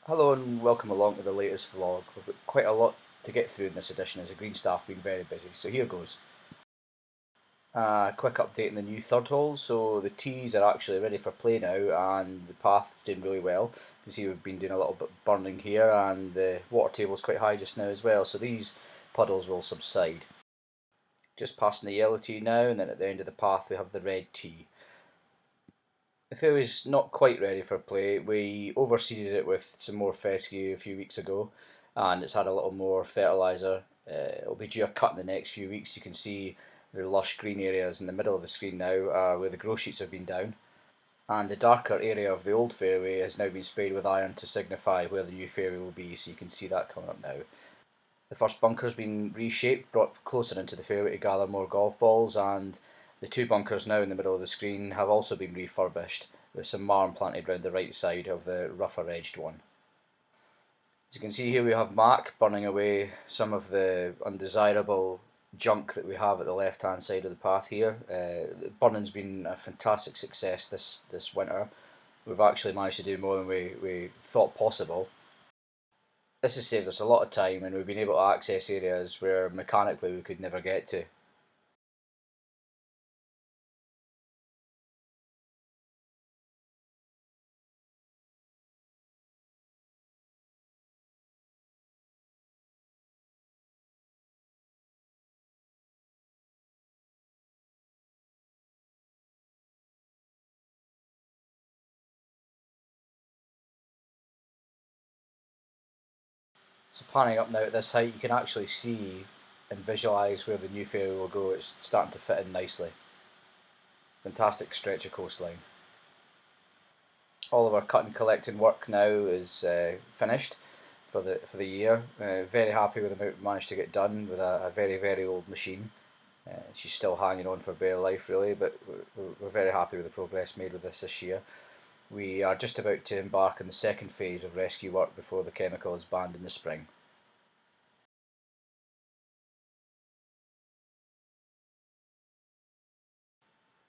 Hello and welcome along to the latest vlog. We've got quite a lot to get through in this edition as the Greenstaff been very busy, so here goes. Quick update on the new third hole. So the tees are actually ready for play now and the path's doing really well. You can see we've been doing a little bit of burning here and the water table's quite high just now as well, so these puddles will subside. Just passing the yellow tee now, and then at the end of the path we have the red tee. The fairway's not quite ready for play. We overseeded it with some more fescue a few weeks ago, and it's had a little more fertiliser. It'll be due a cut in the next few weeks. You can see the lush green areas in the middle of the screen now are where the grow sheets have been down, and the darker area of the old fairway has now been sprayed with iron to signify where the new fairway will be, so you can see that coming up now. The first bunker's been reshaped, brought closer into the fairway to gather more golf balls, and the two bunkers now in the middle of the screen have also been refurbished, with some marm planted round the right side of the rougher edged one. As you can see here, we have Mac burning away some of the undesirable junk that we have at the left hand side of the path here. The burning's been a fantastic success this winter. We've actually managed to do more than we thought possible. This has saved us a lot of time, and we've been able to access areas where mechanically we could never get to. So panning up now at this height, you can actually see and visualise where the new fairway will go. It's starting to fit in nicely. Fantastic stretch of coastline. All of our cut and collecting work now is finished for the year. Very happy with the amount we managed to get done with a very old machine. She's still hanging on for bare life really, but we're very happy with the progress made with this year. We are just about to embark on the second phase of rescue work before the chemical is banned in the spring.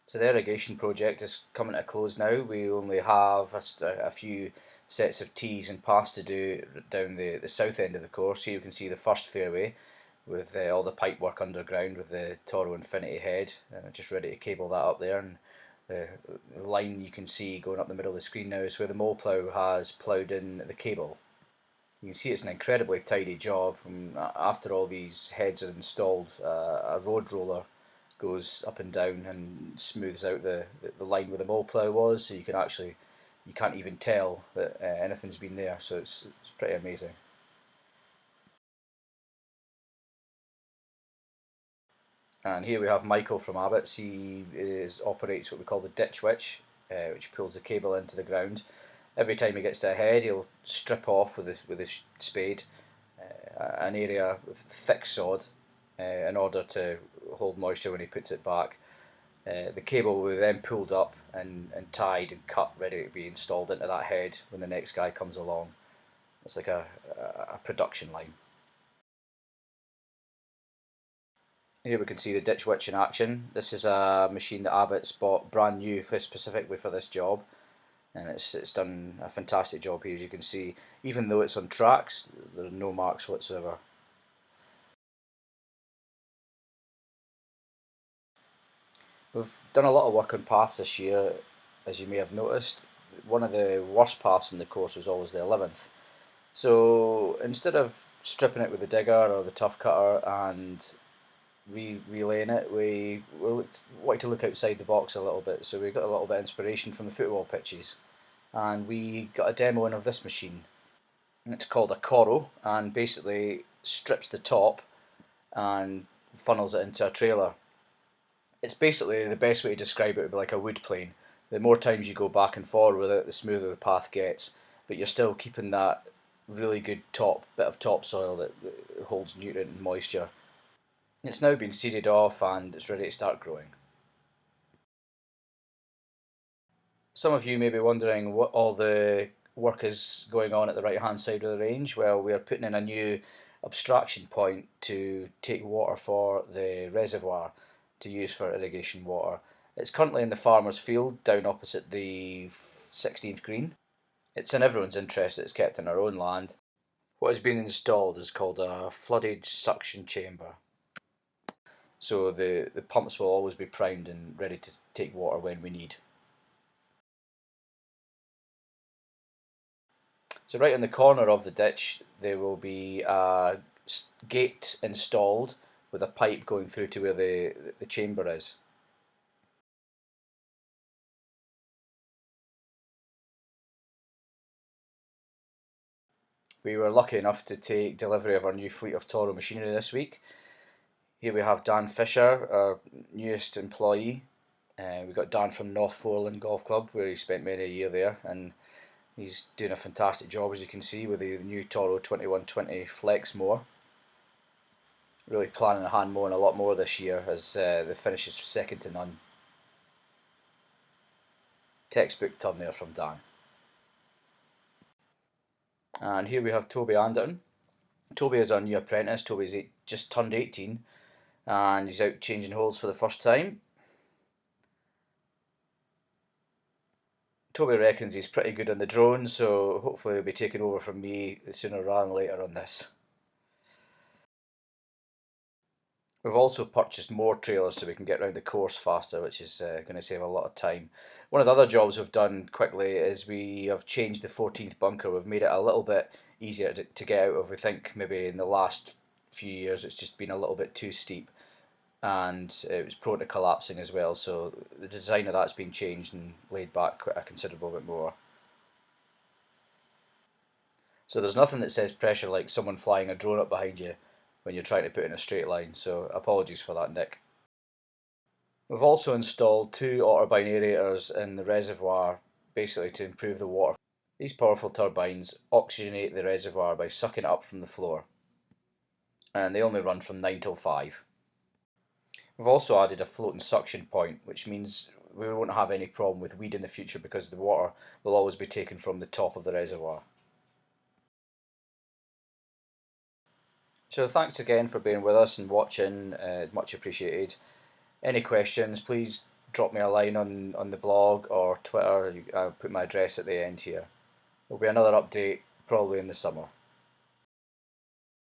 So the irrigation project is coming to a close now. We only have a few sets of tees and paths to do down the south end of the course. Here you can see the first fairway with all the pipe work underground with the Toro Infinity head, just ready to cable that up there. And the line you can see going up the middle of the screen now is where the mole plough has ploughed in the cable. You can see it's an incredibly tidy job. And after all these heads are installed, a road roller goes up and down and smooths out the line where the mole plough was, so you can't even tell that anything's been there. So it's pretty amazing. And here we have Michael from Abbott's. He operates what we call the ditch witch, which pulls the cable into the ground. Every time he gets to a head, he'll strip off with his spade an area with thick sod in order to hold moisture when he puts it back. The cable will be then pulled up and tied and cut, ready to be installed into that head when the next guy comes along. It's like a production line. Here we can see the Ditch Witch in action. This is a machine that Abbott's bought brand new specifically for this job, and it's done a fantastic job here. As you can see, even though it's on tracks, there are no marks whatsoever. We've done a lot of work on paths this year, as you may have noticed. One of the worst paths in the course was always the 11th. So instead of stripping it with the digger or the tough cutter and relaying it, we wanted to look outside the box a little bit. So we got a little bit of inspiration from the football pitches, and we got a demo in of this machine. And it's called a Coro, and basically strips the top and funnels it into a trailer. It's basically the best way to describe it would be like a wood plane. The more times you go back and forward with it, the smoother the path gets, but you're still keeping that really good bit of topsoil that holds nutrient and moisture. It's now been seeded off and it's ready to start growing. Some of you may be wondering what all the work is going on at the right hand side of the range. Well, we are putting in a new abstraction point to take water for the reservoir to use for irrigation water. It's currently in the farmer's field down opposite the 16th green. It's in everyone's interest that it's kept in our own land. What has been installed is called a flooded suction chamber. So the pumps will always be primed and ready to take water when we need. So right in the corner of the ditch there will be a gate installed with a pipe going through to where the chamber is. We were lucky enough to take delivery of our new fleet of Toro machinery this week. Here we have Dan Fisher, our newest employee. We got Dan from North Foreland Golf Club, where he spent many a year there, and he's doing a fantastic job, as you can see, with the new Toro 2120 Flex mower. Really planning on hand mowing a lot more this year, as the finish is second to none. Textbook turn there from Dan. And here we have Toby Anderton. Toby is our new apprentice. Toby's just turned 18 and he's out changing holes for the first time. Toby reckons he's pretty good on the drone, so hopefully he'll be taking over from me sooner rather than later on this. We've also purchased more trailers so we can get around the course faster, which is going to save a lot of time. One of the other jobs we've done quickly is we have changed the 14th bunker. We've made it a little bit easier to get out of. We think maybe in the last few years it's just been a little bit too steep and it was prone to collapsing as well, so the design of that's been changed and laid back quite a considerable bit more. So there's nothing that says pressure like someone flying a drone up behind you when you're trying to put in a straight line, so apologies for that, Nick. We've also installed two otter-bine aerators in the reservoir, basically to improve the water. These powerful turbines oxygenate the reservoir by sucking it up from the floor, and they only run from 9 till 5. We've also added a floating suction point, which means we won't have any problem with weed in the future because the water will always be taken from the top of the reservoir. So thanks again for being with us and watching, much appreciated. Any questions, please drop me a line on the blog or Twitter. I'll put my address at the end here. There'll be another update probably in the summer.